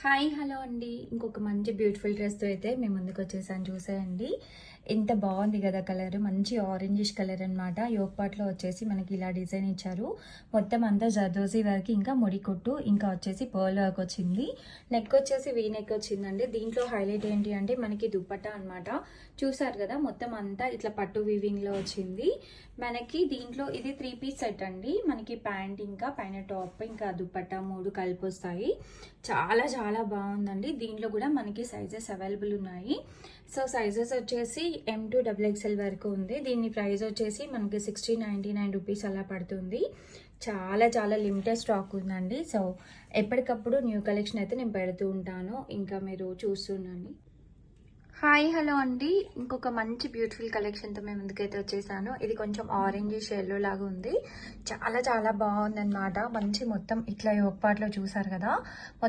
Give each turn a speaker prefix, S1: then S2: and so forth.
S1: Hi hello అండి. ఇంకొక మంచి బ్యూటిఫుల్ డ్రెస్తో అయితే మేము ముందుకు వచ్చేసాను. చూసేయండి ఎంత బాగుంది కదా. కలర్ మంచి ఆరెంజిష్ కలర్ అనమాట. యోగ్ పార్ట్లో వచ్చేసి మనకి ఇలా డిజైన్ ఇచ్చారు. మొత్తం అంతా జర్దోజీ వర్క్, ఇంకా ముడి కుట్టు, ఇంకా వచ్చేసి పర్ల్ వర్క్ వచ్చింది. నెక్ వచ్చేసి వీ నెక్ వచ్చిందండి. దీంట్లో హైలైట్ ఏంటి అంటే మనకి దుప్పట్టా అనమాట. చూసారు కదా, మొత్తం అంతా ఇట్లా పట్టు వీవింగ్ లో వచ్చింది మనకి. దీంట్లో ఇది 3 పీస్ సెట్ అండి. మనకి ప్యాంట్, ఇంకా పైన టాప్, ఇంకా దుప్పట్టా 3 కలిపి వస్తాయి. చాలా చాలా బాగుందండి. దీంట్లో కూడా మనకి సైజెస్ అవైలబుల్ ఉన్నాయి. సో సైజెస్ వచ్చేసి M2 XXL వరకు ఉంది. దీని ప్రైస్ వచ్చేసి మనకి 60-99 రూపీస్ అలా పడుతుంది. చాలా చాలా లిమిటెడ్ స్టాక్ ఉందండి. సో ఎప్పటికప్పుడు న్యూ కలెక్షన్ అయితే నేను పెడుతూ ఉంటాను. ఇంకా మీరు చూస్తుండండి. హాయ్ హలో అండి. ఇంకొక మంచి బ్యూటిఫుల్ కలెక్షన్తో మేము ముందుకైతే వచ్చేసాను. ఇది కొంచెం ఆరెంజ్ ఎల్లో లాగా ఉంది. చాలా చాలా బాగుంది అనమాట. మంచి మొత్తం ఇట్లా యోగ్ పార్ట్లో చూసారు కదా, మొత్తం